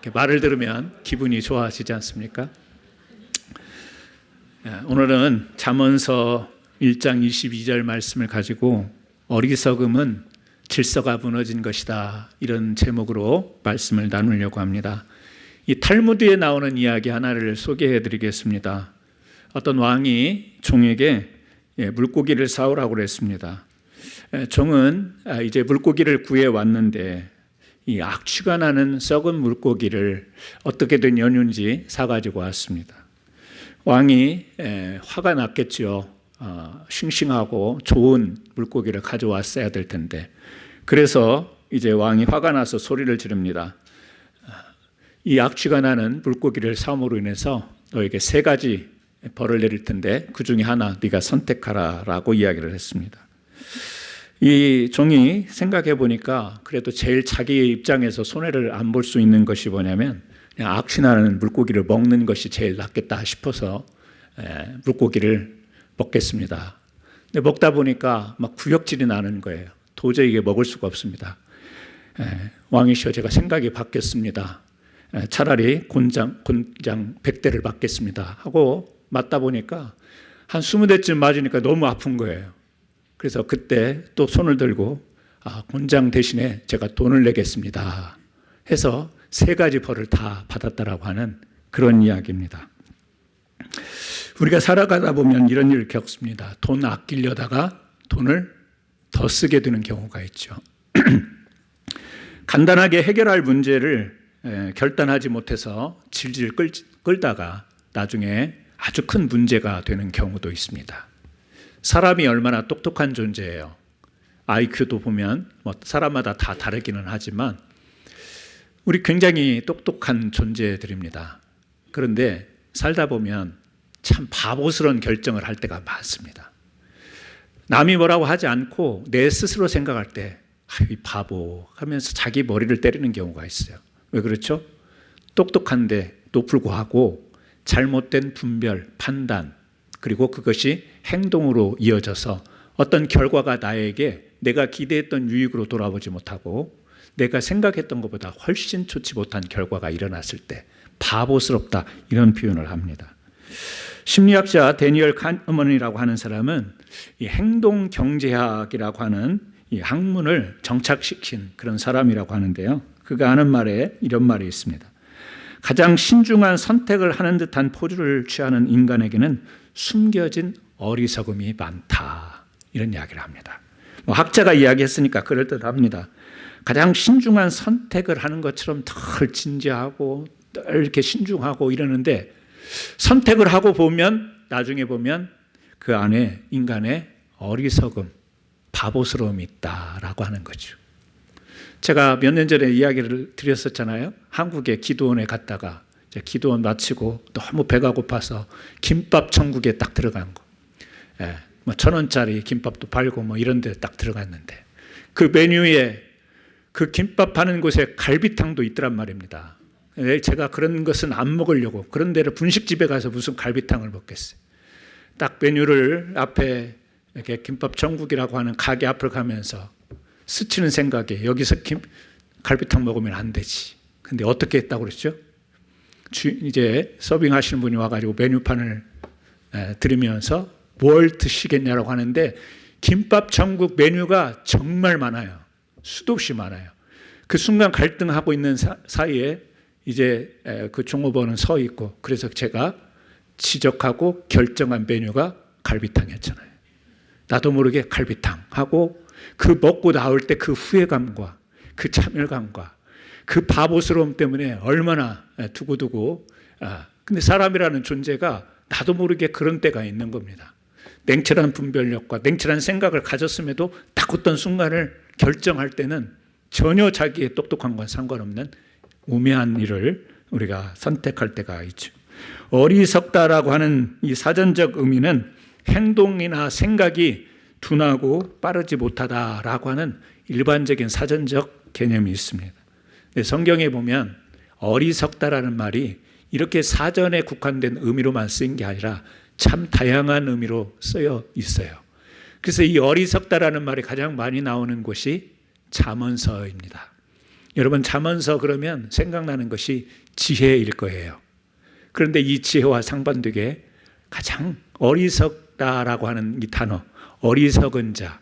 말을 들으면 기분이 좋아지지 않습니까? 오늘은 잠언서 1장 22절 말씀을 가지고 어리석음은 질서가 무너진 것이다, 이런 제목으로 말씀을 나누려고 합니다. 이 탈무드에 나오는 이야기 하나를 소개해 드리겠습니다. 어떤 왕이 종에게 물고기를 사오라고 그랬습니다. 종은 이제 물고기를 구해 왔는데 이 악취가 나는 썩은 물고기를 어떻게 된 연유인지 사가지고 왔습니다. 왕이 화가 났겠죠. 싱싱하고 좋은 물고기를 가져왔어야 될 텐데, 그래서 이제 왕이 화가 나서 소리를 지릅니다. 이 악취가 나는 물고기를 사옴으로 인해서 너에게 3가지 벌을 내릴 텐데 그 중에 하나 네가 선택하라 라고 이야기를 했습니다. 이 종이 생각해 보니까 그래도 제일 자기 입장에서 손해를 안 볼 수 있는 것이 뭐냐면 그냥 악취 나는 물고기를 먹는 것이 제일 낫겠다 싶어서 물고기를 먹겠습니다. 근데 먹다 보니까 막 구역질이 나는 거예요. 도저히 이게 먹을 수가 없습니다. 왕이시여, 제가 생각이 바뀌었습니다. 차라리 곤장 100대를 맞겠습니다 하고 맞다 보니까 한 20대쯤 맞으니까 너무 아픈 거예요. 그래서 그때 또 손을 들고 곤장 대신에 제가 돈을 내겠습니다 해서 3가지 벌을 다 받았다라고 하는 그런 이야기입니다. 우리가 살아가다 보면 이런 일을 겪습니다. 돈 아끼려다가 돈을 더 쓰게 되는 경우가 있죠. 간단하게 해결할 문제를 결단하지 못해서 질질 끌다가 나중에 아주 큰 문제가 되는 경우도 있습니다. 사람이 얼마나 똑똑한 존재예요. IQ도 보면 사람마다 다 다르기는 하지만 우리 굉장히 똑똑한 존재들입니다. 그런데 살다 보면 참 바보스러운 결정을 할 때가 많습니다. 남이 뭐라고 하지 않고 내 스스로 생각할 때 이 바보 하면서 자기 머리를 때리는 경우가 있어요. 왜 그렇죠? 똑똑한데도 불구하고 잘못된 분별, 판단, 그리고 그것이 행동으로 이어져서 어떤 결과가 나에게 내가 기대했던 유익으로 돌아오지 못하고 내가 생각했던 것보다 훨씬 좋지 못한 결과가 일어났을 때 바보스럽다, 이런 표현을 합니다. 심리학자 데니얼 카너먼이라고 하는 사람은 이 행동경제학이라고 하는 이 학문을 정착시킨 그런 사람이라고 하는데요. 그가 하는 말에 이런 말이 있습니다. 가장 신중한 선택을 하는 듯한 포즈를 취하는 인간에게는 숨겨진 어리석음이 많다, 이런 이야기를 합니다. 학자가 이야기했으니까 그럴듯합니다. 가장 신중한 선택을 하는 것처럼 덜 진지하고 덜 이렇게 신중하고 이러는데 선택을 하고 보면 나중에 보면 그 안에 인간의 어리석음, 바보스러움이 있다라고 하는 거죠. 제가 몇 년 전에 이야기를 드렸었잖아요. 한국에 기도원에 갔다가 이제 기도원 마치고 너무 배가 고파서 김밥 천국에 딱 들어간 거. 1,000원짜리 김밥도 팔고 이런 데 딱 들어갔는데 그 메뉴에 그 김밥 파는 곳에 갈비탕도 있더란 말입니다. 제가 그런 것은 안 먹으려고, 그런 데를 분식집에 가서 무슨 갈비탕을 먹겠어요. 딱 메뉴를 앞에 이렇게 김밥 천국이라고 하는 가게 앞을 가면서 스치는 생각에 여기서 갈비탕 먹으면 안 되지. 근데 어떻게 했다고 그랬죠? 이제 서빙하시는 분이 와가지고 메뉴판을 들으면서 뭘 드시겠냐라고 하는데 김밥 천국 메뉴가 정말 많아요. 수도 없이 많아요. 그 순간 갈등하고 있는 사이에 이제 그 종업원은 서 있고, 그래서 제가 지적하고 결정한 메뉴가 갈비탕이었잖아요. 나도 모르게 갈비탕 하고 그 먹고 나올 때 그 후회감과 그 차별감과 그 바보스러움 때문에 얼마나 두고두고. 근데 사람이라는 존재가 나도 모르게 그런 때가 있는 겁니다. 냉철한 분별력과 냉철한 생각을 가졌음에도 딱 어떤 순간을 결정할 때는 전혀 자기의 똑똑함과 상관없는 우매한 일을 우리가 선택할 때가 있죠. 어리석다라고 하는 이 사전적 의미는 행동이나 생각이 둔하고 빠르지 못하다라고 하는 일반적인 사전적 개념이 있습니다. 성경에 보면 어리석다라는 말이 이렇게 사전에 국한된 의미로만 쓰인 게 아니라 참 다양한 의미로 쓰여 있어요. 그래서 이 어리석다라는 말이 가장 많이 나오는 곳이 잠언서입니다. 여러분 잠언서 그러면 생각나는 것이 지혜일 거예요. 그런데 이 지혜와 상반되게 가장 어리석다라고 하는 이 단어, 어리석은 자,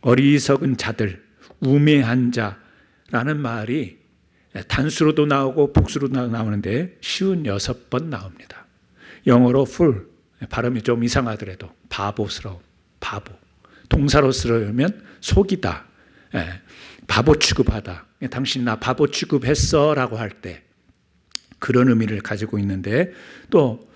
어리석은 자들, 우매한 자라는 말이 단수로도 나오고 복수로도 나오는데 56번 나옵니다. 영어로 fool, 발음이 좀 이상하더라도 바보스러움, 바보. 동사로 쓰려면 속이다, 바보 취급하다. 당신 나 바보 취급했어 라고 할 때 그런 의미를 가지고 있는데, 또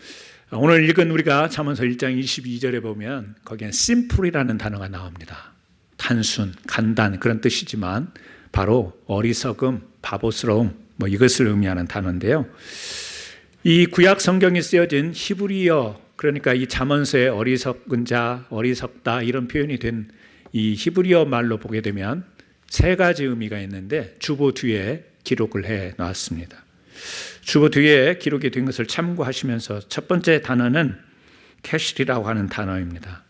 오늘 읽은 우리가 잠언서 1장 22절에 보면 거기엔 simple이라는 단어가 나옵니다. 단순, 간단 그런 뜻이지만 바로 어리석음, 바보스러움 이것을 의미하는 단어인데요. 이 구약 성경에 쓰여진 히브리어, 그러니까 이 잠언서의 어리석은 자, 어리석다 이런 표현이 된 이 히브리어 말로 보게 되면 세 가지 의미가 있는데 주보 뒤에 기록을 해 놨습니다. 주보 뒤에 기록이 된 것을 참고하시면서 첫 번째 단어는 캐실이라고 하는 단어입니다.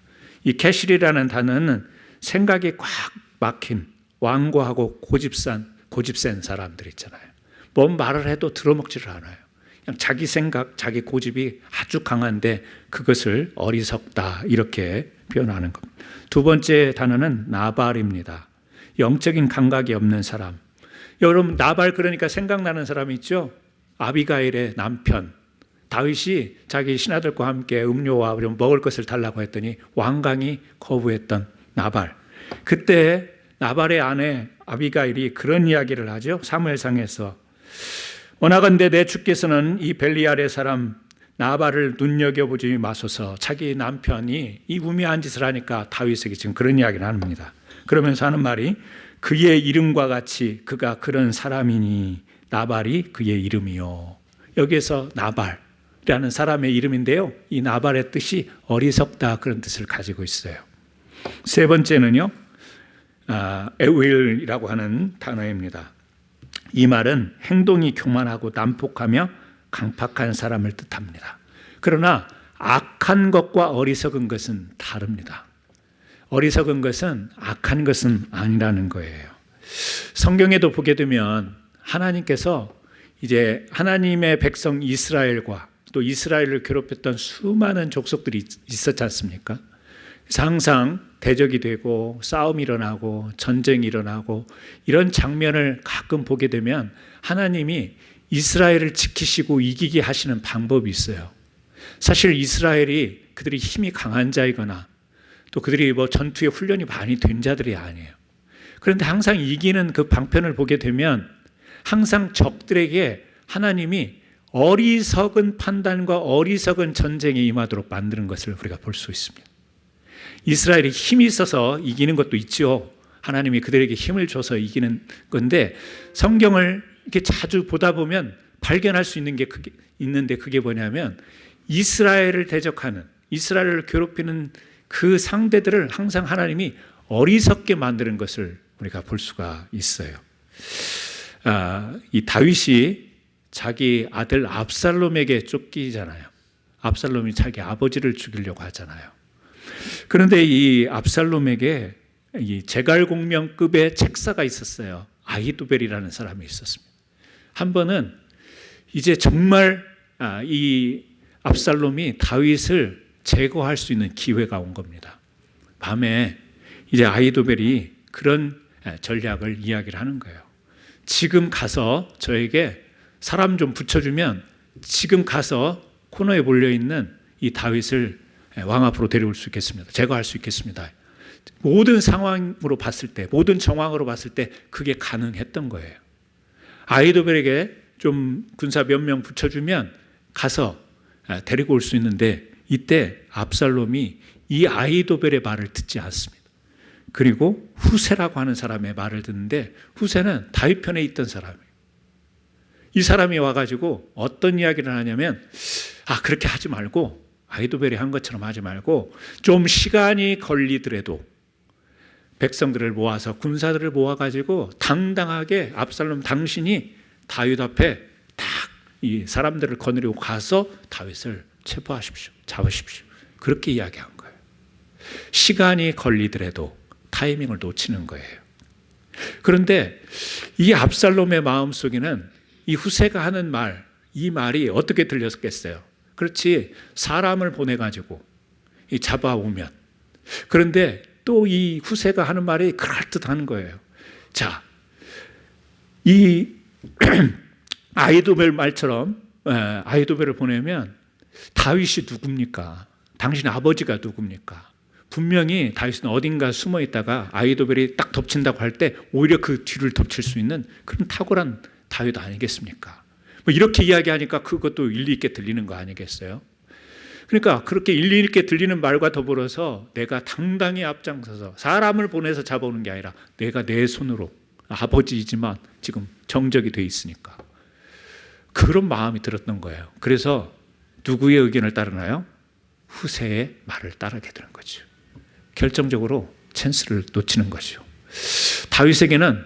이 캐실이라는 단어는 생각이 꽉 막힌 완고하고 고집센 사람들 있잖아요. 뭔 말을 해도 들어먹지를 않아요. 그냥 자기 생각, 자기 고집이 아주 강한데 그것을 어리석다 이렇게 표현하는 겁니다. 두 번째 단어는 나발입니다. 영적인 감각이 없는 사람. 여러분 나발 그러니까 생각나는 사람이 있죠. 아비가일의 남편 다윗이 자기 신하들과 함께 음료와 먹을 것을 달라고 했더니 완강히 거부했던 나발. 그때 나발의 아내 아비가일이 그런 이야기를 하죠. 사무엘상에서 원하건대 내 주께서는 이 벨리알의 사람 나발을 눈여겨보지 마소서. 자기 남편이 이 우매한 짓을 하니까 다윗에게 지금 그런 이야기를 합니다. 그러면서 하는 말이 그의 이름과 같이 그가 그런 사람이니 나발이 그의 이름이요. 여기에서 나발이라는 사람의 이름인데요, 이 나발의 뜻이 어리석다 그런 뜻을 가지고 있어요. 세 번째는요, 에윌이라고 하는 단어입니다. 이 말은 행동이 교만하고 난폭하며 강팍한 사람을 뜻합니다. 그러나 악한 것과 어리석은 것은 다릅니다. 어리석은 것은 악한 것은 아니라는 거예요. 성경에도 보게 되면 하나님께서 이제 하나님의 백성 이스라엘과 또 이스라엘을 괴롭혔던 수많은 족속들이 있었지 않습니까? 그래서 항상 대적이 되고 싸움이 일어나고 전쟁이 일어나고 이런 장면을 가끔 보게 되면 하나님이 이스라엘을 지키시고 이기게 하시는 방법이 있어요. 사실 이스라엘이 그들이 힘이 강한 자이거나 또 그들이 전투에 훈련이 많이 된 자들이 아니에요. 그런데 항상 이기는 그 방편을 보게 되면 항상 적들에게 하나님이 어리석은 판단과 어리석은 전쟁에 임하도록 만드는 것을 우리가 볼 수 있습니다. 이스라엘이 힘이 있어서 이기는 것도 있죠. 하나님이 그들에게 힘을 줘서 이기는 건데 성경을 이렇게 자주 보다 보면 발견할 수 있는 게 있는데 그게 뭐냐면 이스라엘을 대적하는, 이스라엘을 괴롭히는 그 상대들을 항상 하나님이 어리석게 만드는 것을 우리가 볼 수가 있어요. 이 다윗이 자기 아들 압살롬에게 쫓기잖아요. 압살롬이 자기 아버지를 죽이려고 하잖아요. 그런데 이 압살롬에게 이 제갈공명급의 책사가 있었어요. 아히도벨이라는 사람이 있었습니다. 한 번은 이제 정말 이 압살롬이 다윗을 제거할 수 있는 기회가 온 겁니다. 밤에 이제 아히도벨이 그런 전략을 이야기를 하는 거예요. 지금 가서 저에게 사람 좀 붙여주면 지금 가서 코너에 몰려있는 이 다윗을 왕 앞으로 데려올 수 있겠습니다. 제거할 수 있겠습니다. 모든 상황으로 봤을 때, 모든 정황으로 봤을 때 그게 가능했던 거예요. 아히도벨에게 좀 군사 몇 명 붙여주면 가서 데리고 올 수 있는데 이때 압살롬이 이 아히도벨의 말을 듣지 않습니다. 그리고 후세라고 하는 사람의 말을 듣는데 후세는 다윗 편에 있던 사람이에요. 이 사람이 와가지고 어떤 이야기를 하냐면 그렇게 하지 말고 아히도벨이 한 것처럼 하지 말고 좀 시간이 걸리더라도 백성들을 모아서 군사들을 모아가지고 당당하게 압살롬 당신이 다윗 앞에 딱 이 사람들을 거느리고 가서 다윗을 체포하십시오. 잡으십시오. 그렇게 이야기한 거예요. 시간이 걸리더라도 타이밍을 놓치는 거예요. 그런데 이 압살롬의 마음속에는 이 후세가 하는 말, 이 말이 어떻게 들렸겠어요? 그렇지, 사람을 보내가지고 잡아오면. 그런데 또 이 후세가 하는 말이 그럴듯한 거예요. 자, 이 아히도벨 말처럼 아히도벨을 보내면 다윗이 누굽니까? 당신 아버지가 누굽니까? 분명히 다윗은 어딘가 숨어 있다가 아히도벨이 딱 덮친다고 할 때 오히려 그 뒤를 덮칠 수 있는 그런 탁월한 다윗 아니겠습니까? 뭐 이렇게 이야기하니까 그것도 일리 있게 들리는 거 아니겠어요? 그러니까 그렇게 일리 있게 들리는 말과 더불어서 내가 당당히 앞장서서 사람을 보내서 잡아오는 게 아니라 내가 내 손으로, 아버지이지만 지금 정적이 돼 있으니까 그런 마음이 들었던 거예요. 그래서 누구의 의견을 따르나요? 후세의 말을 따르게 되는 거죠. 결정적으로 찬스를 놓치는 거죠. 다윗에게는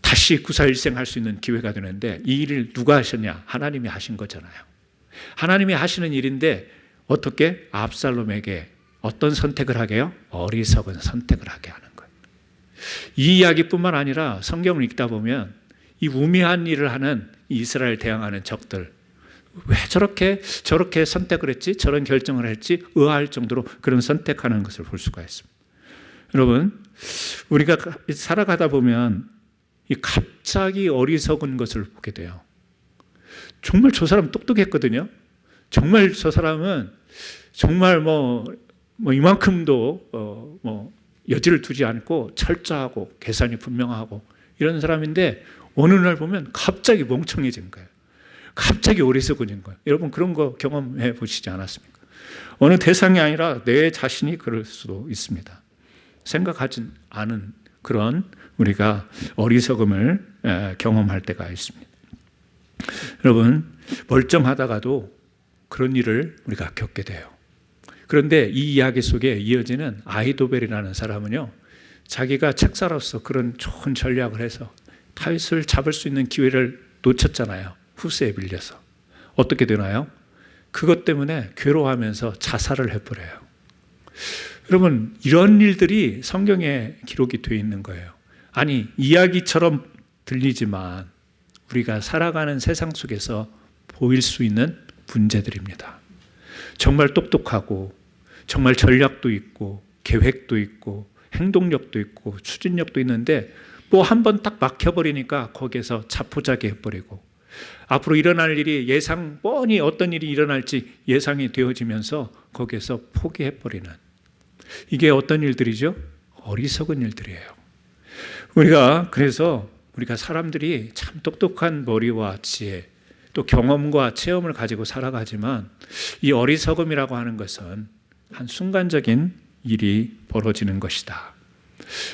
다시 구사일생 할 수 있는 기회가 되는데 이 일을 누가 하셨냐? 하나님이 하신 거잖아요. 하나님이 하시는 일인데 어떻게? 압살롬에게 어떤 선택을 하게 해요? 어리석은 선택을 하게 하는 거예요. 이 이야기뿐만 아니라 성경을 읽다 보면 이 우매한 일을 하는 이스라엘 대항하는 적들, 왜 저렇게 선택을 했지? 저런 결정을 했지? 의아할 정도로 그런 선택하는 것을 볼 수가 있습니다. 여러분, 우리가 살아가다 보면 갑자기 어리석은 것을 보게 돼요. 정말 저 사람 똑똑했거든요. 정말 저 사람은 정말 뭐 이만큼도 여지를 두지 않고 철저하고 계산이 분명하고 이런 사람인데 어느 날 보면 갑자기 멍청해진 거예요. 갑자기 어리석어진 거예요. 여러분 그런 거 경험해 보시지 않았습니까? 어느 대상이 아니라 내 자신이 그럴 수도 있습니다. 생각하지 않은 그런 우리가 어리석음을 경험할 때가 있습니다. 여러분 멀쩡하다가도 그런 일을 우리가 겪게 돼요. 그런데 이 이야기 속에 이어지는 아히도벨이라는 사람은요, 자기가 책사로서 그런 좋은 전략을 해서 다윗을 잡을 수 있는 기회를 놓쳤잖아요. 후세에 빌려서. 어떻게 되나요? 그것 때문에 괴로워하면서 자살을 해버려요. 여러분 이런 일들이 성경에 기록이 되어 있는 거예요. 아니 이야기처럼 들리지만 우리가 살아가는 세상 속에서 보일 수 있는 문제들입니다. 정말 똑똑하고 정말 전략도 있고 계획도 있고 행동력도 있고 추진력도 있는데 뭐 한 번 딱 막혀버리니까 거기에서 자포자기 해버리고 앞으로 일어날 일이 뻔히 어떤 일이 일어날지 예상이 되어지면서 거기에서 포기해버리는, 이게 어떤 일들이죠? 어리석은 일들이에요. 그래서 우리가 사람들이 참 똑똑한 머리와 지혜 또 경험과 체험을 가지고 살아가지만 이 어리석음이라고 하는 것은 한순간적인 일이 벌어지는 것이다.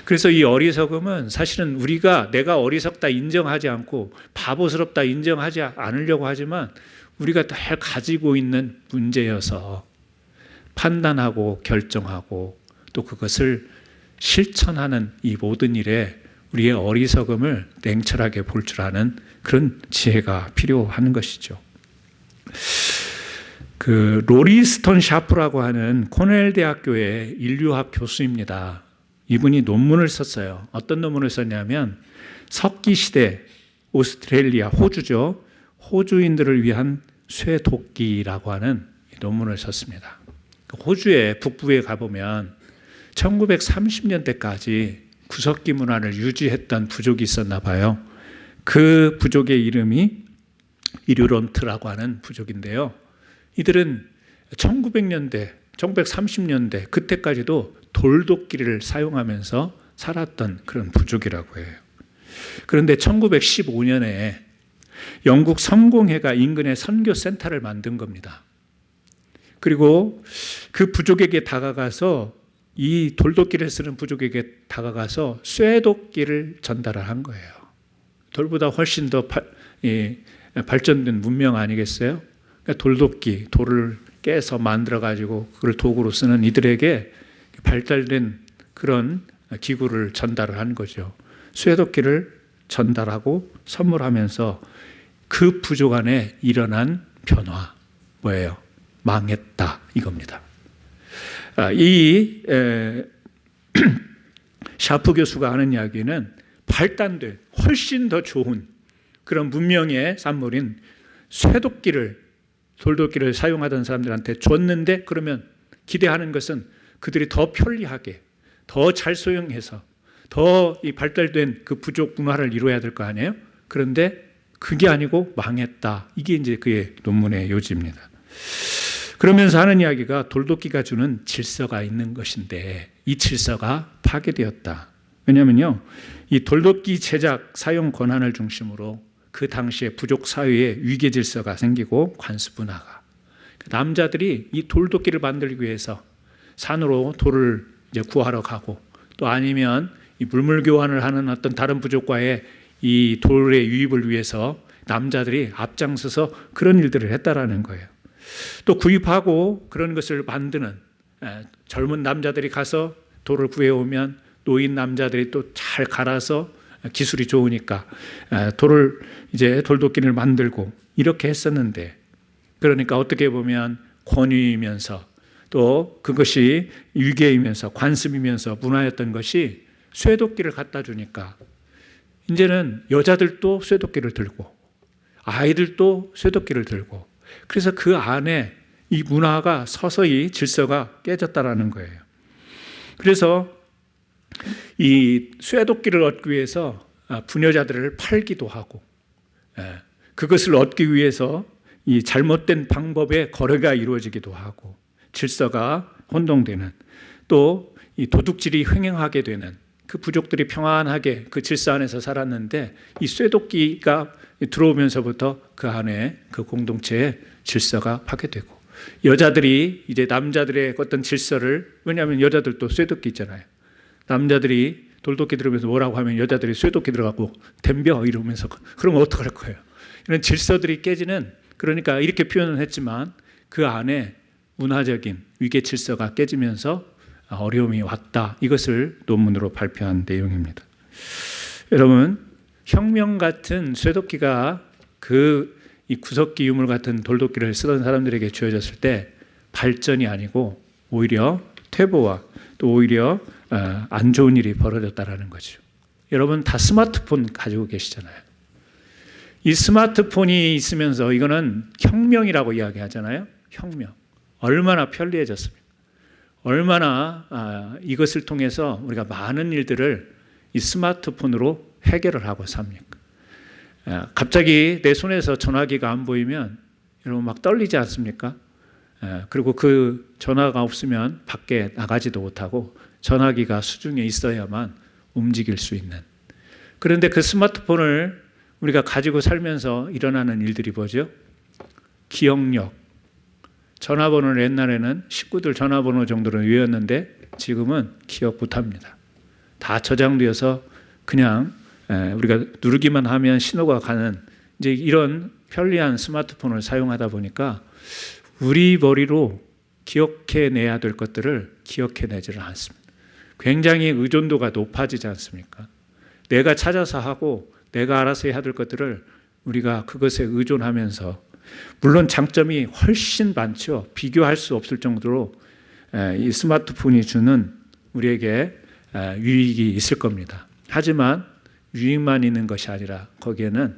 그래서 이 어리석음은 사실은 우리가 내가 어리석다 인정하지 않고 바보스럽다 인정하지 않으려고 하지만 우리가 늘 가지고 있는 문제여서 판단하고 결정하고 또 그것을 실천하는 이 모든 일에 우리의 어리석음을 냉철하게 볼 줄 아는 그런 지혜가 필요한 것이죠. 로리 스톤 샤프라고 하는 코넬 대학교의 인류학 교수입니다. 이분이 논문을 썼어요. 어떤 논문을 썼냐면 석기 시대 오스트레일리아, 호주죠. 호주인들을 위한 쇠도끼라고 하는 논문을 썼습니다. 호주의 북부에 가보면 1930년대까지 구석기 문화를 유지했던 부족이 있었나 봐요. 그 부족의 이름이 이류론트라고 하는 부족인데요. 이들은 1900년대, 1930년대 그때까지도 돌도끼를 사용하면서 살았던 그런 부족이라고 해요. 그런데 1915년에 영국 성공회가 인근에 선교센터를 만든 겁니다. 그리고 그 부족에게 다가가서 이 돌도끼를 쓰는 부족에게 다가가서 쇠도끼를 전달을 한 거예요. 돌보다 훨씬 더 발전된 문명 아니겠어요? 그러니까 돌도끼, 돌을 깨서 만들어가지고 그걸 도구로 쓰는 이들에게 발달된 그런 기구를 전달을 한 거죠. 쇠도끼를 전달하고 선물하면서 그 부족 안에 일어난 변화, 뭐예요? 망했다 이겁니다. 이 샤프 교수가 하는 이야기는 발단된 훨씬 더 좋은 그런 문명의 산물인 돌도끼를 사용하던 사람들한테 줬는데, 그러면 기대하는 것은 그들이 더 편리하게, 더 잘 소용해서 더 이 발달된 그 부족 문화를 이루어야 될 거 아니에요? 그런데 그게 아니고 망했다. 이게 이제 그의 논문의 요지입니다. 그러면서 하는 이야기가 돌도끼가 주는 질서가 있는 것인데 이 질서가 파괴되었다. 왜냐하면요, 이 돌도끼 제작 사용 권한을 중심으로 그 당시에 부족 사회에 위계 질서가 생기고 관습 문화가, 남자들이 이 돌도끼를 만들기 위해서 산으로 돌을 이제 구하러 가고, 또 아니면 이 물물 교환을 하는 어떤 다른 부족과의 이 돌의 유입을 위해서 남자들이 앞장서서 그런 일들을 했다라는 거예요. 또 구입하고 그런 것을 만드는 젊은 남자들이 가서 돌을 구해오면 노인 남자들이 또 잘 갈아서 기술이 좋으니까 돌도끼를 만들고 이렇게 했었는데, 그러니까 어떻게 보면 권위이면서 또 그것이 위계이면서 관습이면서 문화였던 것이 쇠도끼를 갖다 주니까 이제는 여자들도 쇠도끼를 들고 아이들도 쇠도끼를 들고, 그래서 그 안에 이 문화가 서서히 질서가 깨졌다라는 거예요. 그래서 이 쇠도끼를 얻기 위해서 부녀자들을 팔기도 하고, 그것을 얻기 위해서 이 잘못된 방법의 거래가 이루어지기도 하고, 질서가 혼동되는, 또 이 도둑질이 횡행하게 되는, 그 부족들이 평안하게 그 질서 안에서 살았는데 이 쇠도끼가 들어오면서부터 그 안에 그 공동체의 질서가 파괴되고, 여자들이 이제 남자들의 어떤 질서를, 왜냐하면 여자들도 쇠도끼 있잖아요. 남자들이 돌도끼 들으면서 뭐라고 하면 여자들이 쇠도끼 들어가고 덤벼 이러면서, 그러면 어떡할 거예요? 이런 질서들이 깨지는, 그러니까 이렇게 표현을 했지만 그 안에 문화적인 위계 질서가 깨지면서 어려움이 왔다. 이것을 논문으로 발표한 내용입니다. 여러분, 혁명 같은 쇠도끼가 이 구석기 유물 같은 돌도끼를 쓰던 사람들에게 주어졌을 때 발전이 아니고 오히려 퇴보와 또 오히려 안 좋은 일이 벌어졌다라는 거죠. 여러분 다 스마트폰 가지고 계시잖아요. 이 스마트폰이 있으면서 이거는 혁명이라고 이야기하잖아요. 혁명. 얼마나 편리해졌습니까? 얼마나 이것을 통해서 우리가 많은 일들을 이 스마트폰으로 해결을 하고 삽니까? 갑자기 내 손에서 전화기가 안 보이면 여러분 막 떨리지 않습니까? 그리고 그 전화가 없으면 밖에 나가지도 못하고 전화기가 수중에 있어야만 움직일 수 있는. 그런데 그 스마트폰을 우리가 가지고 살면서 일어나는 일들이 뭐죠? 기억력. 전화번호를 옛날에는 식구들 전화번호 정도는 외웠는데 지금은 기억 못합니다. 다 저장되어서 그냥 우리가 누르기만 하면 신호가 가는 이제 이런 편리한 스마트폰을 사용하다 보니까 우리 머리로 기억해내야 될 것들을 기억해내지를 않습니다. 굉장히 의존도가 높아지지 않습니까? 내가 찾아서 하고 내가 알아서 해야 될 것들을 우리가 그것에 의존하면서, 물론 장점이 훨씬 많죠. 비교할 수 없을 정도로 이 스마트폰이 주는 우리에게 유익이 있을 겁니다. 하지만 유익만 있는 것이 아니라 거기에는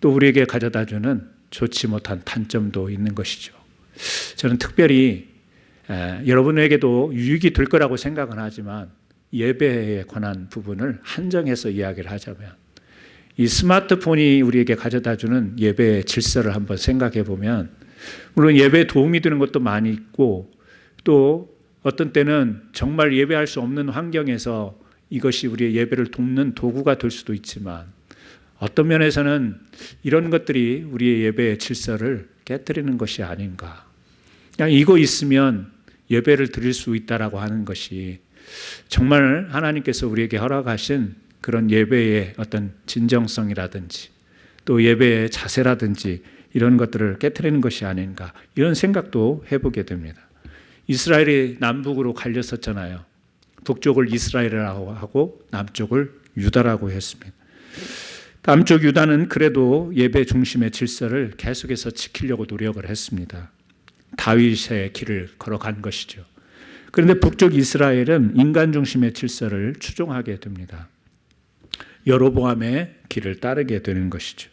또 우리에게 가져다주는 좋지 못한 단점도 있는 것이죠. 저는 특별히 여러분에게도 유익이 될 거라고 생각은 하지만 예배에 관한 부분을 한정해서 이야기를 하자면, 이 스마트폰이 우리에게 가져다주는 예배의 질서를 한번 생각해 보면, 물론 예배에 도움이 되는 것도 많이 있고, 또 어떤 때는 정말 예배할 수 없는 환경에서 이것이 우리의 예배를 돕는 도구가 될 수도 있지만, 어떤 면에서는 이런 것들이 우리의 예배의 질서를 깨뜨리는 것이 아닌가. 그냥 이거 있으면 예배를 드릴 수 있다라고 하는 것이 정말 하나님께서 우리에게 허락하신 그런 예배의 어떤 진정성이라든지 또 예배의 자세라든지 이런 것들을 깨트리는 것이 아닌가, 이런 생각도 해보게 됩니다. 이스라엘이 남북으로 갈렸었잖아요. 북쪽을 이스라엘이라고 하고 남쪽을 유다라고 했습니다. 남쪽 유다는 그래도 예배 중심의 질서를 계속해서 지키려고 노력을 했습니다. 다윗의 길을 걸어간 것이죠. 그런데 북쪽 이스라엘은 인간 중심의 질서를 추종하게 됩니다. 여로보암의 길을 따르게 되는 것이죠.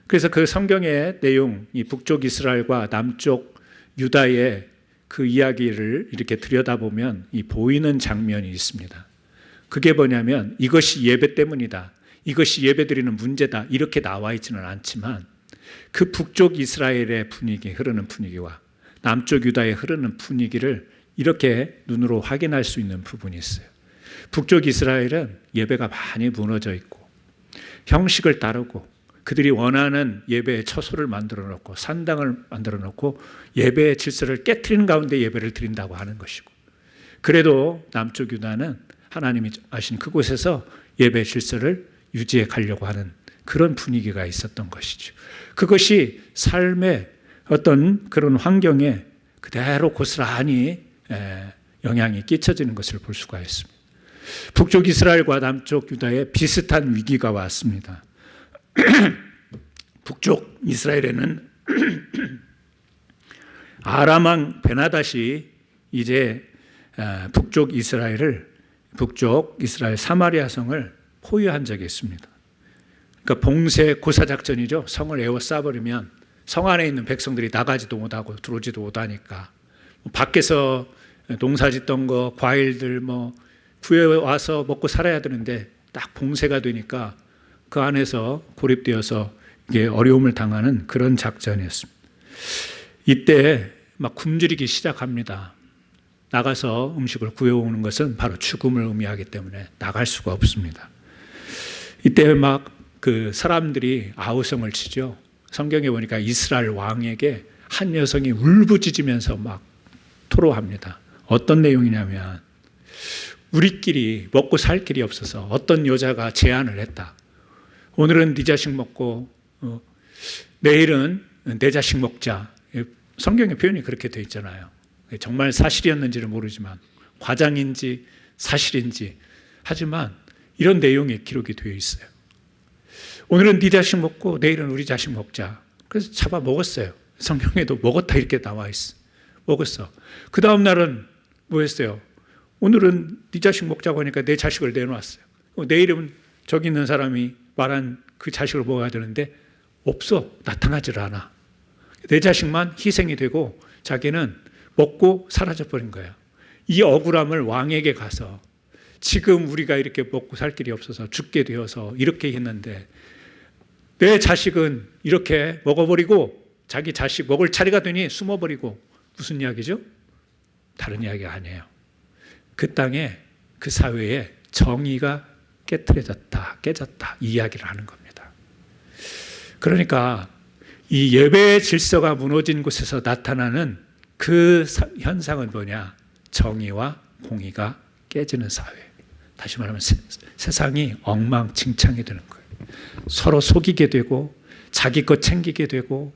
그래서 그 성경의 내용, 이 북쪽 이스라엘과 남쪽 유다의 그 이야기를 이렇게 들여다보면 이 보이는 장면이 있습니다. 그게 뭐냐면 이것이 예배 때문이다, 이것이 예배드리는 문제다, 이렇게 나와 있지는 않지만 그 북쪽 이스라엘의 분위기, 흐르는 분위기와 남쪽 유다의 흐르는 분위기를 이렇게 눈으로 확인할 수 있는 부분이 있어요. 북쪽 이스라엘은 예배가 많이 무너져 있고 형식을 따르고 그들이 원하는 예배의 처소를 만들어 놓고 산당을 만들어 놓고 예배의 질서를 깨트리는 가운데 예배를 드린다고 하는 것이고, 그래도 남쪽 유다는 하나님이 하신 그곳에서 예배의 질서를 유지해 가려고 하는 그런 분위기가 있었던 것이죠. 그것이 삶의 어떤 그런 환경에 그대로 고스란히 영향이 끼쳐지는 것을 볼 수가 있습니다. 북쪽 이스라엘과 남쪽 유다에 비슷한 위기가 왔습니다. 북쪽 이스라엘에는 아람 왕 베나닷이 이제 북쪽 이스라엘 사마리아 성을 포위한 적이 있습니다. 그러니까 봉쇄 고사작전이죠. 성을 에워싸버리면 성 안에 있는 백성들이 나가지도 못하고 들어오지도 못하니까 밖에서 농사 짓던 거, 과일들 구해와서 먹고 살아야 되는데 딱 봉쇄가 되니까 그 안에서 고립되어서 이게 어려움을 당하는 그런 작전이었습니다. 이때 막 굶주리기 시작합니다. 나가서 음식을 구해오는 것은 바로 죽음을 의미하기 때문에 나갈 수가 없습니다. 이때 막 그 사람들이 아우성을 치죠. 성경에 보니까 이스라엘 왕에게 한 여성이 울부짖으면서 막 토로합니다. 어떤 내용이냐면 우리끼리 먹고 살 길이 없어서 어떤 여자가 제안을 했다. 오늘은 네 자식 먹고 내일은 내 자식 먹자. 성경의 표현이 그렇게 되어 있잖아요. 정말 사실이었는지는 모르지만 과장인지 사실인지, 하지만 이런 내용이 기록이 되어 있어요. 오늘은 네 자식 먹고 내일은 우리 자식 먹자. 그래서 잡아 먹었어요. 성경에도 먹었다 이렇게 나와 있어. 먹었어. 그 다음 날은 뭐 했어요? 오늘은 네 자식 먹자고 하니까 내 자식을 내놓았어요. 내일은 저기 있는 사람이 말한 그 자식을 먹어야 되는데 없어. 나타나질 않아. 내 자식만 희생이 되고 자기는 먹고 사라져버린 거예요. 이 억울함을 왕에게 가서 지금 우리가 이렇게 먹고 살 길이 없어서 죽게 되어서 이렇게 했는데 내 자식은 이렇게 먹어버리고 자기 자식 먹을 차례가 되니 숨어버리고, 무슨 이야기죠? 다른 이야기가 아니에요. 그 땅에, 그 사회에 정의가 깨졌다 이 이야기를 하는 겁니다. 그러니까 이 예배의 질서가 무너진 곳에서 나타나는 그 현상은 뭐냐? 정의와 공의가 깨지는 사회. 다시 말하면 세상이 엉망진창이 되는 거예요. 서로 속이게 되고 자기 것 챙기게 되고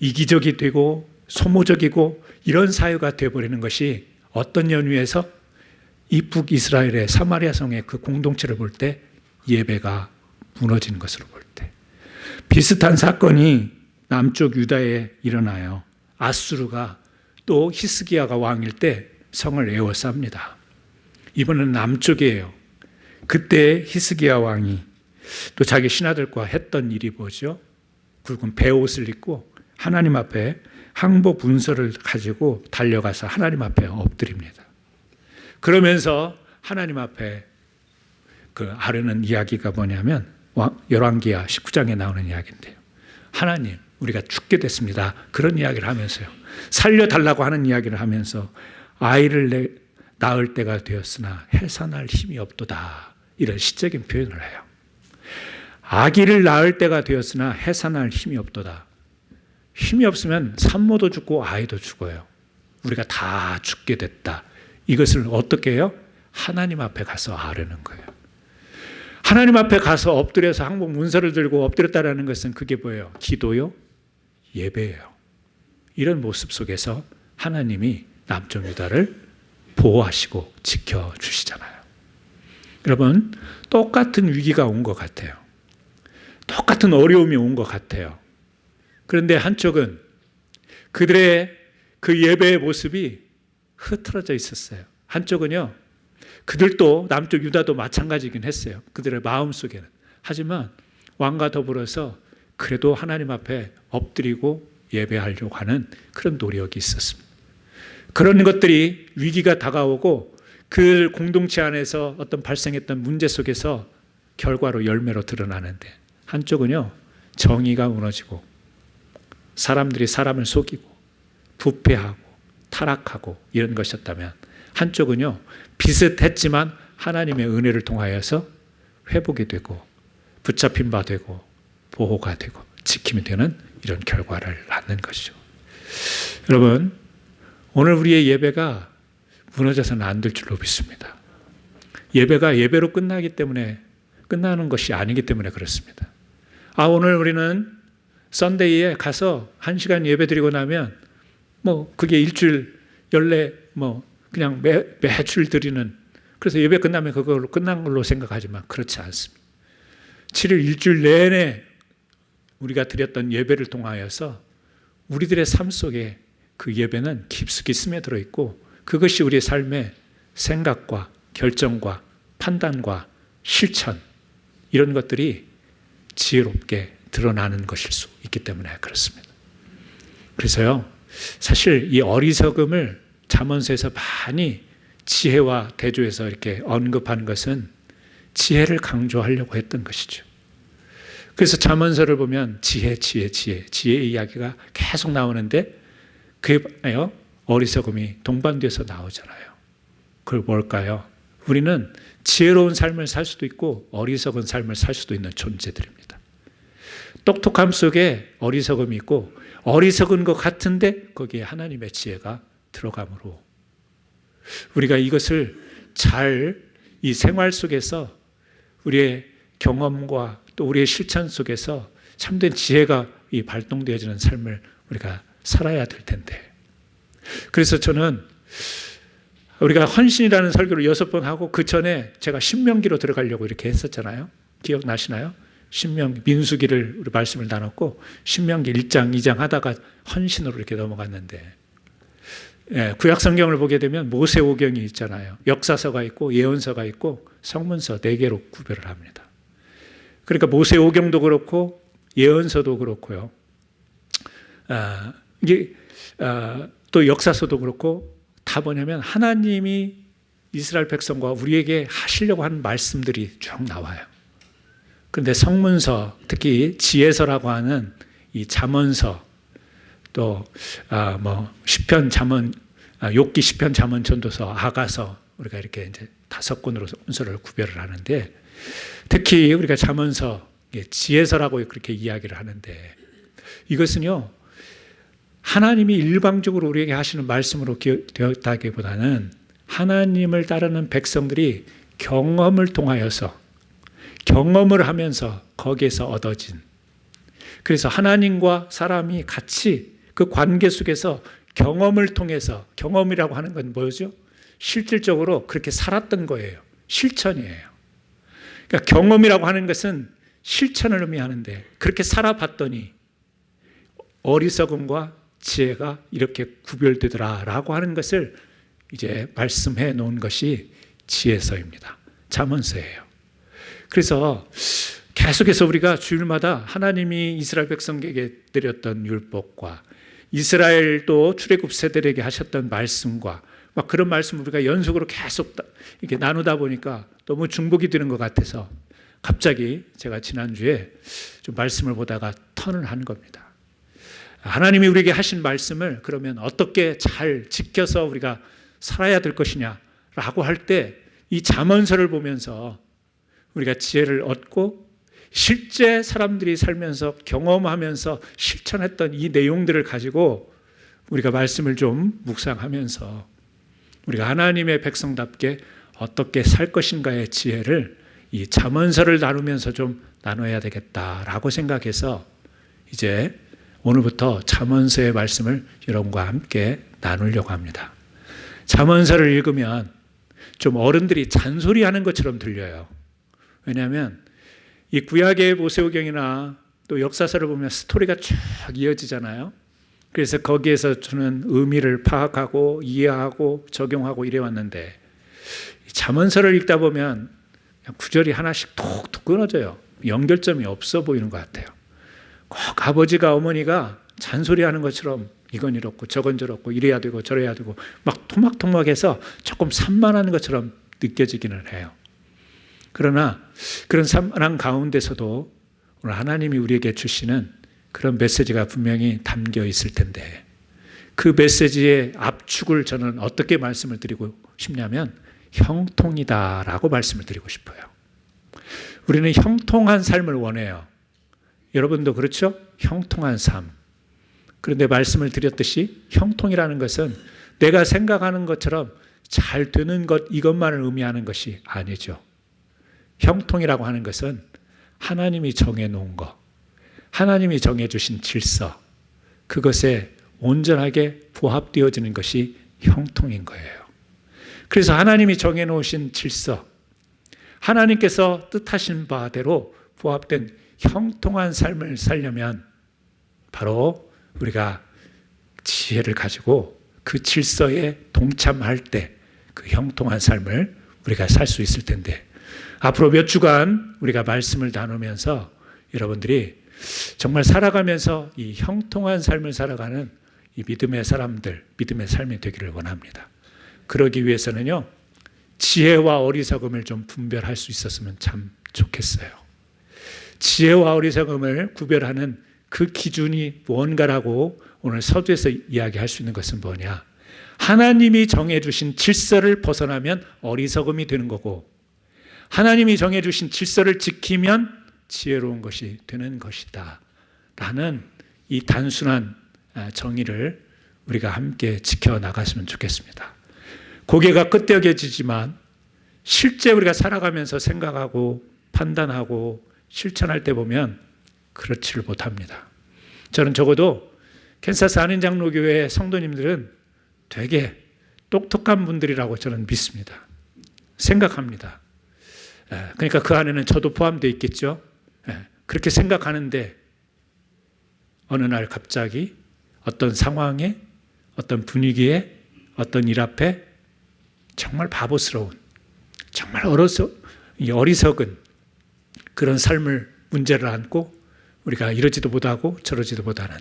이기적이 되고 소모적이고 이런 사회가 되어버리는 것이 어떤 연유에서 이 북이스라엘의 사마리아 성의 그 공동체를 볼 때 예배가 무너지는 것으로 볼 때, 비슷한 사건이 남쪽 유다에 일어나요. 아수르가 또 히스기야가 왕일 때 성을 에워쌉니다. 이번은 남쪽이에요. 그때 히스기야 왕이 또 자기 신하들과 했던 일이 뭐죠? 굵은 베옷을 입고 하나님 앞에 항복 문서를 가지고 달려가서 하나님 앞에 엎드립니다. 그러면서 하나님 앞에 아뢰는 이야기가 뭐냐면 열왕기하 19장에 나오는 이야기인데요. 하나님, 우리가 죽게 됐습니다. 그런 이야기를 하면서요. 살려달라고 하는 이야기를 하면서 아이를 낳을 때가 되었으나 해산할 힘이 없도다. 이런 시적인 표현을 해요. 아기를 낳을 때가 되었으나 해산할 힘이 없도다. 힘이 없으면 산모도 죽고 아이도 죽어요. 우리가 다 죽게 됐다. 이것을 어떻게 해요? 하나님 앞에 가서 아뢰는 거예요. 하나님 앞에 가서 엎드려서 항복 문서를 들고 엎드렸다라는 것은 그게 뭐예요? 기도요? 예배예요. 이런 모습 속에서 하나님이 남쪽 유다를 보호하시고 지켜주시잖아요. 여러분, 똑같은 위기가 온 것 같아요. 똑같은 어려움이 온 것 같아요. 그런데 한쪽은 그들의 그 예배의 모습이 흐트러져 있었어요. 한쪽은요, 그들도 남쪽 유다도 마찬가지긴 했어요. 그들의 마음속에는. 하지만 왕과 더불어서 그래도 하나님 앞에 엎드리고 예배하려고 하는 그런 노력이 있었습니다. 그런 것들이 위기가 다가오고 그 공동체 안에서 어떤 발생했던 문제 속에서 결과로 열매로 드러나는데, 한쪽은요, 정의가 무너지고 사람들이 사람을 속이고 부패하고 타락하고 이런 것이었다면, 한쪽은요, 비슷했지만 하나님의 은혜를 통하여서 회복이 되고 붙잡힌 바 되고 보호가 되고 지킴이 되는 이런 결과를 낳는 것이죠. 여러분, 오늘 우리의 예배가 무너져서는 안 될 줄로 믿습니다. 예배가 예배로 끝나기 때문에, 끝나는 것이 아니기 때문에 그렇습니다. 오늘 우리는 썬데이에 가서 1시간 예배 드리고 나면 그게 일주일 연례 그냥 매주일 드리는, 그래서 예배 끝나면 그걸로 끝난 걸로 생각하지만 그렇지 않습니다. 7일 일주일 내내 우리가 드렸던 예배를 통하여서 우리들의 삶 속에 그 예배는 깊숙이 스며들어 있고, 그것이 우리의 삶의 생각과 결정과 판단과 실천, 이런 것들이 지혜롭게 드러나는 것일 수 있기 때문에 그렇습니다. 그래서요, 사실 이 어리석음을 잠언서에서 많이 지혜와 대조해서 이렇게 언급한 것은 지혜를 강조하려고 했던 것이죠. 그래서 잠언서를 보면 지혜 이야기가 계속 나오는데, 그게 어리석음이 동반돼서 나오잖아요. 그걸 뭘까요? 우리는 지혜로운 삶을 살 수도 있고 어리석은 삶을 살 수도 있는 존재들입니다. 똑똑함 속에 어리석음이 있고, 어리석은 것 같은데 거기에 하나님의 지혜가 들어가므로 우리가 이것을 잘 이 생활 속에서 우리의 경험과 또 우리의 실천 속에서 참된 지혜가 이 발동되어지는 삶을 우리가 살아야 될 텐데, 그래서 저는 우리가 헌신이라는 설교를 6번 하고 그 전에 제가 신명기로 들어가려고 이렇게 했었잖아요. 기억나시나요? 신명기, 민수기를 우리 말씀을 나눴고 신명기 1장, 2장 하다가 헌신으로 이렇게 넘어갔는데, 구약 성경을 보게 되면 모세오경이 있잖아요. 역사서가 있고 예언서가 있고 성문서 4개로 구별을 합니다. 그러니까 모세오경도 그렇고 예언서도 그렇고요. 또 역사서도 그렇고 다 뭐냐면 하나님이 이스라엘 백성과 우리에게 하시려고 하는 말씀들이 쭉 나와요. 그런데 성문서, 특히 지혜서라고 하는 이 잠언서, 또 시편, 잠언, 욥기, 시편, 잠언, 전도서, 아가서, 우리가 이렇게 이제 5권으로 문서를 구별을 하는데, 특히 우리가 잠언서, 지혜서라고 그렇게 이야기를 하는데, 이것은요, 하나님이 일방적으로 우리에게 하시는 말씀으로 되었다기보다는 하나님을 따르는 백성들이 경험을 통하여서, 경험을 하면서 거기에서 얻어진, 그래서 하나님과 사람이 같이 그 관계 속에서 경험을 통해서, 경험이라고 하는 건 뭐죠? 실질적으로 그렇게 살았던 거예요. 실천이에요. 그러니까 경험이라고 하는 것은 실천을 의미하는데, 그렇게 살아봤더니 어리석음과 지혜가 이렇게 구별되더라라고 하는 것을 이제 말씀해 놓은 것이 지혜서입니다. 잠언서예요. 그래서 계속해서 우리가 주일마다 하나님이 이스라엘 백성에게 드렸던 율법과 이스라엘 또 출애굽 세대에게 하셨던 말씀과 막 그런 말씀 우리가 연속으로 계속 이렇게 나누다 보니까 너무 중복이 되는 것 같아서 갑자기 제가 지난주에 좀 말씀을 보다가 턴을 한 겁니다. 하나님이 우리에게 하신 말씀을 그러면 어떻게 잘 지켜서 우리가 살아야 될 것이냐라고 할 때, 이 잠언서를 보면서 우리가 지혜를 얻고 실제 사람들이 살면서 경험하면서 실천했던 이 내용들을 가지고 우리가 말씀을 좀 묵상하면서 우리가 하나님의 백성답게 어떻게 살 것인가의 지혜를 이 잠언서를 나누면서 좀 나눠야 되겠다라고 생각해서 이제 오늘부터 잠언서의 말씀을 여러분과 함께 나누려고 합니다. 잠언서를 읽으면 좀 어른들이 잔소리하는 것처럼 들려요. 왜냐하면 이 구약의 모세오경이나 또 역사서를 보면 스토리가 쭉 이어지잖아요. 그래서 거기에서 주는 의미를 파악하고 이해하고 적용하고 이래 왔는데 잠언서를 읽다 보면 구절이 하나씩 톡톡 끊어져요. 연결점이 없어 보이는 것 같아요. 꼭 아버지가 어머니가 잔소리하는 것처럼 이건 이렇고 저건 저렇고 이래야 되고 저래야 되고 막 토막토막해서 조금 산만한 것처럼 느껴지기는 해요. 그러나 그런 산만한 가운데서도 오늘 하나님이 우리에게 주시는 그런 메시지가 분명히 담겨 있을 텐데 그 메시지의 압축을 저는 어떻게 말씀을 드리고 싶냐면 형통이다라고 말씀을 드리고 싶어요. 우리는 형통한 삶을 원해요. 여러분도 그렇죠? 형통한 삶. 그런데 말씀을 드렸듯이 형통이라는 것은 내가 생각하는 것처럼 잘 되는 것 이것만을 의미하는 것이 아니죠. 형통이라고 하는 것은 하나님이 정해놓은 것, 하나님이 정해주신 질서, 그것에 온전하게 부합되어지는 것이 형통인 거예요. 그래서 하나님이 정해놓으신 질서, 하나님께서 뜻하신 바대로 부합된 형통한 삶을 살려면 바로 우리가 지혜를 가지고 그 질서에 동참할 때 그 형통한 삶을 우리가 살 수 있을 텐데 앞으로 몇 주간 우리가 말씀을 나누면서 여러분들이 정말 살아가면서 이 형통한 삶을 살아가는 이 믿음의 사람들, 믿음의 삶이 되기를 원합니다. 그러기 위해서는요, 지혜와 어리석음을 좀 분별할 수 있었으면 참 좋겠어요. 지혜와 어리석음을 구별하는 그 기준이 뭔가라고 오늘 서두에서 이야기할 수 있는 것은 뭐냐? 하나님이 정해주신 질서를 벗어나면 어리석음이 되는 거고 하나님이 정해주신 질서를 지키면 지혜로운 것이 되는 것이다 라는 이 단순한 정의를 우리가 함께 지켜나갔으면 좋겠습니다. 고개가 끄덕여지지만 실제 우리가 살아가면서 생각하고 판단하고 실천할 때 보면 그렇지를 못합니다. 저는 적어도 캔사스 한인장로교회 성도님들은 되게 똑똑한 분들이라고 저는 믿습니다. 생각합니다. 그러니까 그 안에는 저도 포함되어 있겠죠. 그렇게 생각하는데 어느 날 갑자기 어떤 상황에 어떤 분위기에 어떤 일 앞에 정말 바보스러운 정말 어리석은 그런 삶을 문제를 안고 우리가 이러지도 못하고 저러지도 못하는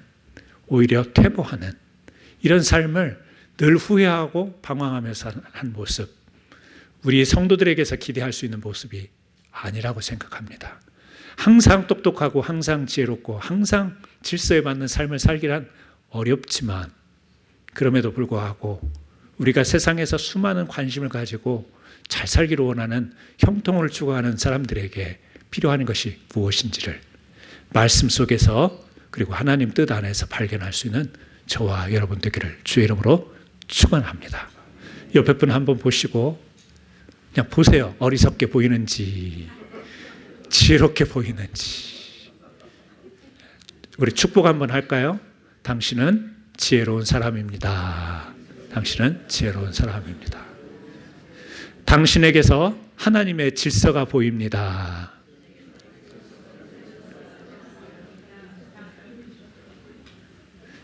오히려 퇴보하는 이런 삶을 늘 후회하고 방황하면서 한 모습, 우리 성도들에게서 기대할 수 있는 모습이 아니라고 생각합니다. 항상 똑똑하고 항상 지혜롭고 항상 질서에 맞는 삶을 살기란 어렵지만 그럼에도 불구하고 우리가 세상에서 수많은 관심을 가지고 잘 살기를 원하는 형통을 추구하는 사람들에게 필요한 것이 무엇인지를 말씀 속에서 그리고 하나님 뜻 안에서 발견할 수 있는 저와 여러분 되기를 주의 이름으로 축원합니다. 옆에 분 한번 보시고 그냥 보세요. 어리석게 보이는지 지혜롭게 보이는지. 우리 축복 한번 할까요? 당신은 지혜로운 사람입니다. 당신은 지혜로운 사람입니다. 당신에게서 하나님의 질서가 보입니다.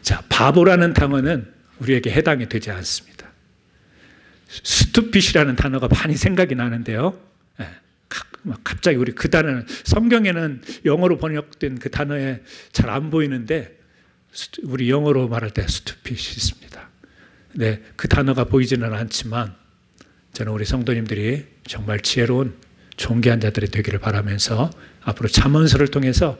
자, 바보라는 단어는 우리에게 해당이 되지 않습니다. 스투핏이라는 단어가 많이 생각이 나는데요. 갑자기 우리 그 단어는 성경에는 영어로 번역된 그 단어에 잘 안 보이는데 우리 영어로 말할 때 스투핏이 있습니다. 네, 그 단어가 보이지는 않지만 저는 우리 성도님들이 정말 지혜로운 존귀한 자들이 되기를 바라면서 앞으로 잠언서를 통해서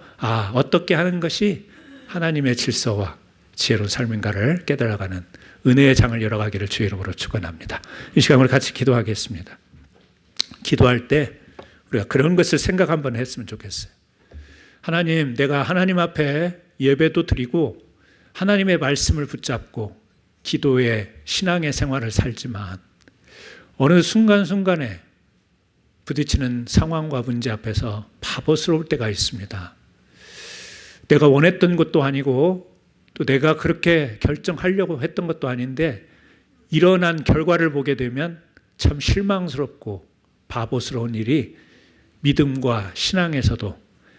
어떻게 하는 것이 하나님의 질서와 지혜로운 삶인가를 깨달아가는 은혜의 장을 열어가기를 주의 이름으로 축원합니다. 이 시간 우리 같이 기도하겠습니다. 기도할 때 우리가 그런 것을 생각 한번 했으면 좋겠어요. 하나님, 내가 하나님 앞에 예배도 드리고 하나님의 말씀을 붙잡고 기도의 신앙의 생활을 살지만 어느 순간순간에 부딪히는 상황과 문제 앞에서 바보스러울 때가 있습니다. 내가 원했던 것도 아니고 또 내가 그렇게 결정하려고 했던 것도 아닌데 일어난 결과를 보게 되면 참 실망스럽고 바보스러운 일이 믿음과 신앙에서도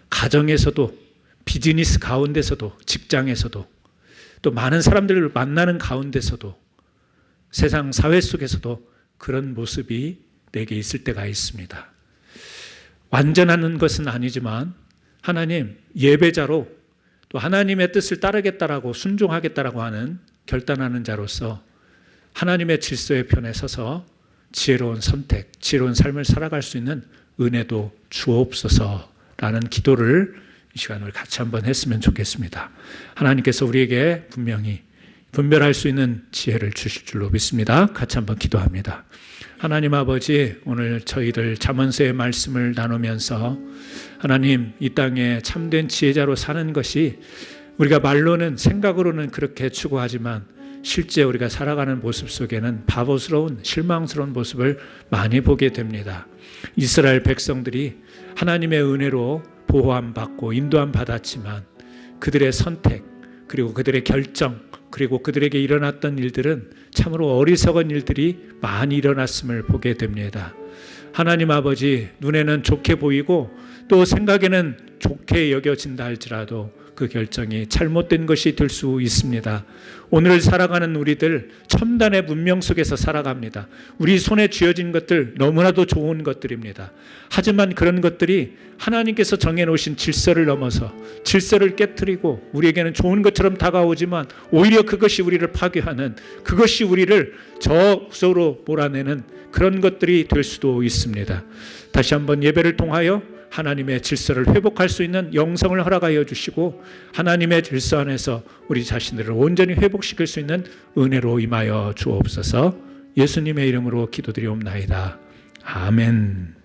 가정에서도 비즈니스 가운데서도 직장에서도 또 많은 사람들을 만나는 가운데서도 세상 사회 속에서도 그런 모습이 내게 있을 때가 있습니다. 완전한 것은 아니지만 하나님 예배자로 또 하나님의 뜻을 따르겠다라고 순종하겠다라고 하는 결단하는 자로서 하나님의 질서의 편에 서서 지혜로운 선택, 지혜로운 삶을 살아갈 수 있는 은혜도 주옵소서라는 기도를 이 시간을 같이 한번 했으면 좋겠습니다. 하나님께서 우리에게 분명히 분별할 수 있는 지혜를 주실 줄로 믿습니다. 같이 한번 기도합니다. 하나님 아버지, 오늘 저희들 잠언서의 말씀을 나누면서 하나님 이 땅에 참된 지혜자로 사는 것이 우리가 말로는 생각으로는 그렇게 추구하지만 실제 우리가 살아가는 모습 속에는 바보스러운 실망스러운 모습을 많이 보게 됩니다. 이스라엘 백성들이 하나님의 은혜로 보호함 받고 인도함 받았지만 그들의 선택 그리고 그들의 결정 그리고 그들에게 일어났던 일들은 참으로 어리석은 일들이 많이 일어났음을 보게 됩니다. 하나님 아버지, 눈에는 좋게 보이고 또 생각에는 좋게 여겨진다 할지라도 그 결정이 잘못된 것이 될 수 있습니다. 오늘 살아가는 우리들 첨단의 문명 속에서 살아갑니다. 우리 손에 쥐어진 것들 너무나도 좋은 것들입니다. 하지만 그런 것들이 하나님께서 정해놓으신 질서를 넘어서 질서를 깨트리고 우리에게는 좋은 것처럼 다가오지만 오히려 그것이 우리를 파괴하는, 그것이 우리를 저속으로 몰아내는 그런 것들이 될 수도 있습니다. 다시 한번 예배를 통하여 하나님의 질서를 회복할 수 있는 영성을 허락하여 주시고 하나님의 질서 안에서 우리 자신들을 온전히 회복시킬 수 있는 은혜로 임하여 주옵소서. 예수님의 이름으로 기도드리옵나이다. 아멘.